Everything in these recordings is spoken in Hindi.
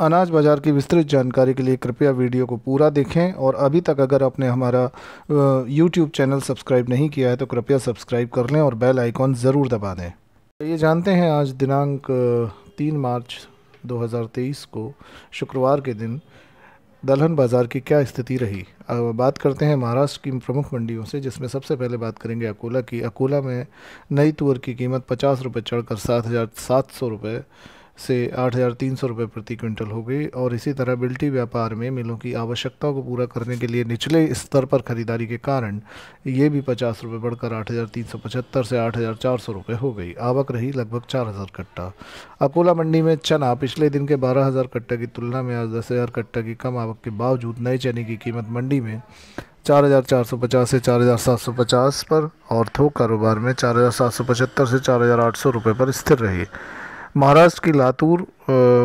अनाज बाज़ार की विस्तृत जानकारी के लिए कृपया वीडियो को पूरा देखें और अभी तक अगर आपने हमारा यूट्यूब चैनल सब्सक्राइब नहीं किया है तो कृपया सब्सक्राइब कर लें और बेल आइकॉन ज़रूर दबा दें। तो ये जानते हैं आज दिनांक 3 मार्च 2023 को शुक्रवार के दिन दलहन बाज़ार की क्या स्थिति रही। अब बात करते हैं महाराष्ट्र की प्रमुख मंडियों से, जिसमें सबसे पहले बात करेंगे अकोला की। अकोला में नई तुअर की कीमत 50 रुपये चढ़कर 7,700 रुपये से 8,300 रुपये प्रति क्विंटल हो गई। और इसी तरह बिल्टी व्यापार में मिलों की आवश्यकताओं को पूरा करने के लिए निचले स्तर पर खरीदारी के कारण ये भी 50 रुपये बढ़कर 8,375 से 8,400 रुपये हो गई। आवक रही लगभग 4,000 कट्टा। अकोला मंडी में चना पिछले दिन के 12,000 कट्टा की तुलना में आज 10,000 कट्टा की कम आवक के बावजूद नए चने की कीमत मंडी में 4,450 से 4,750 पर और थोक कारोबार में 4,775 से 4,800 रुपये पर स्थिर रही। महाराष्ट्र की लातूर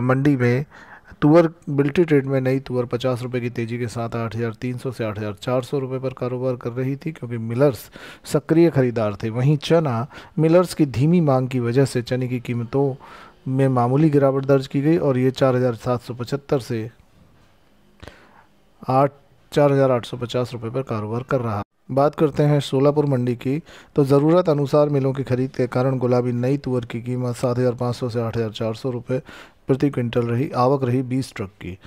मंडी में तुअर बिल्टी ट्रेड में नई तुअर 50 रुपये की तेज़ी के साथ 8,300 से 8,400 रुपये पर कारोबार कर रही थी, क्योंकि मिलर्स सक्रिय खरीदार थे। वहीं चना मिलर्स की धीमी मांग की वजह से चने की कीमतों में मामूली गिरावट दर्ज की गई और ये 4,775 से 4,850 रुपये पर कारोबार कर रहा। बात करते हैं सोलापुर मंडी की, तो ज़रूरत अनुसार मिलों की खरीद के कारण गुलाबी नई तुअर की कीमत 7,500 से 8,400 रुपये प्रति क्विंटल रही। आवक रही 20 ट्रक की।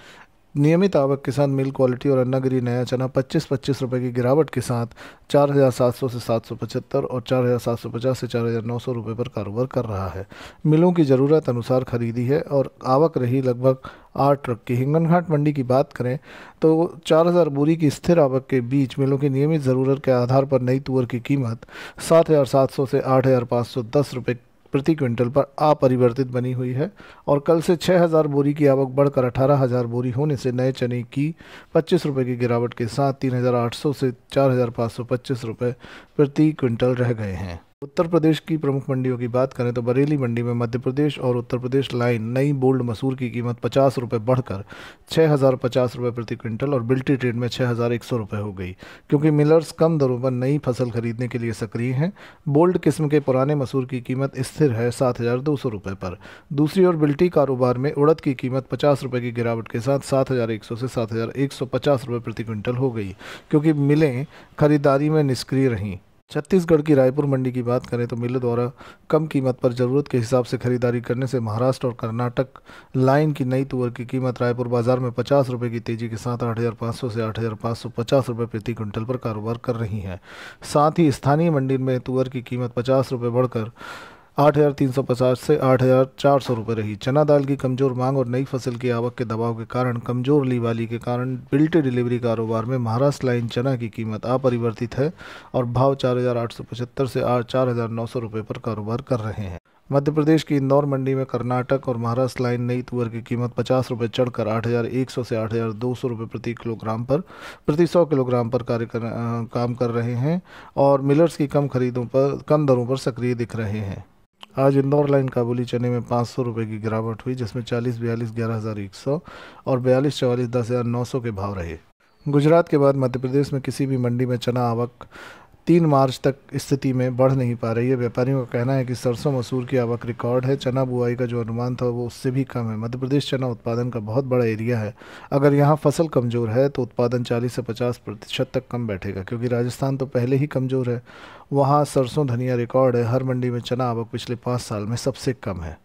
नियमित आवक के साथ मिल क्वालिटी और अन्नागिरी नया चना 25-25 रुपये की गिरावट के साथ 4,700 से 775 और 4,750 से 4,900 रुपये पर कारोबार कर रहा है। मिलों की ज़रूरत अनुसार खरीदी है और आवक रही लगभग 8 ट्रक की। हिंगनघाट मंडी की बात करें तो 4,000 बोरी की स्थिर आवक के बीच मिलों की नियमित ज़रूरत के आधार पर नई तुअर की कीमत 7,700 से 8,510 रुपये प्रति क्विंटल पर अपरिवर्तित बनी हुई है। और कल से 6,000 बोरी की आवक बढ़कर 18,000 बोरी होने से नए चने की 25 रुपये की गिरावट के साथ 3,800 से 4,525 रुपये प्रति क्विंटल रह गए हैं। उत्तर प्रदेश की प्रमुख मंडियों की बात करें तो बरेली मंडी में मध्य प्रदेश और उत्तर प्रदेश लाइन नई बोल्ड मसूर की कीमत 50 रुपये बढ़कर 6,050 रुपये प्रति क्विंटल और बिल्टी ट्रेड में 6,100 रुपये हो गई, क्योंकि मिलर्स कम दरों पर नई फसल खरीदने के लिए सक्रिय हैं। बोल्ड किस्म के पुराने मसूर की कीमत स्थिर है 7,200 रुपये पर। दूसरी ओर बिल्टी कारोबार में उड़द की कीमत 50 रुपये की गिरावट के साथ 7,100 से 7,150 रुपये प्रति क्विंटल हो गई, क्योंकि मिलें खरीदारी में निष्क्रिय रहीं। छत्तीसगढ़ की रायपुर मंडी की बात करें तो मिलों द्वारा कम कीमत पर ज़रूरत के हिसाब से खरीदारी करने से महाराष्ट्र और कर्नाटक लाइन की नई तुअर की कीमत रायपुर बाज़ार में 50 रुपये की तेज़ी के साथ 8,500 से 8,550 रुपये प्रति क्विंटल पर कारोबार कर रही है। साथ ही स्थानीय मंडी में तुअर की कीमत 50 रुपये बढ़कर 8,350 से 8,400 रुपये रही। चना दाल की कमज़ोर मांग और नई फसल की आवक के दबाव के कारण कमज़ोर लीवाली के कारण बिल्टी डिलीवरी कारोबार में महाराष्ट्र लाइन चना की कीमत अपरिवर्तित है और भाव 4,875 से 4,900 रुपये पर कारोबार कर रहे हैं। मध्य प्रदेश की इंदौर मंडी में कर्नाटक और महाराष्ट्र लाइन नई तुअर की कीमत 50 रुपये चढ़कर 8,100 से 8,200 रुपये प्रति 100 किलोग्राम पर काम कर रहे हैं और मिलर्स की कम दरों पर सक्रिय दिख रहे हैं। आज इंदौर लाइन काबुली चने में 500 रुपये की गिरावट हुई, जिसमें 40-42 11,100 और 42-44 10,900 के भाव रहे। गुजरात के बाद मध्य प्रदेश में किसी भी मंडी में चना आवक 3 मार्च तक स्थिति में बढ़ नहीं पा रही है। व्यापारियों का कहना है कि सरसों मसूर की आवक रिकॉर्ड है। चना बुआई का जो अनुमान था वो उससे भी कम है। मध्य प्रदेश चना उत्पादन का बहुत बड़ा एरिया है। अगर यहाँ फसल कमज़ोर है तो उत्पादन 40 से 50% तक कम बैठेगा, क्योंकि राजस्थान तो पहले ही कमज़ोर है। वहाँ सरसों धनिया रिकॉर्ड है। हर मंडी में चना आवक पिछले 5 साल में सबसे कम है।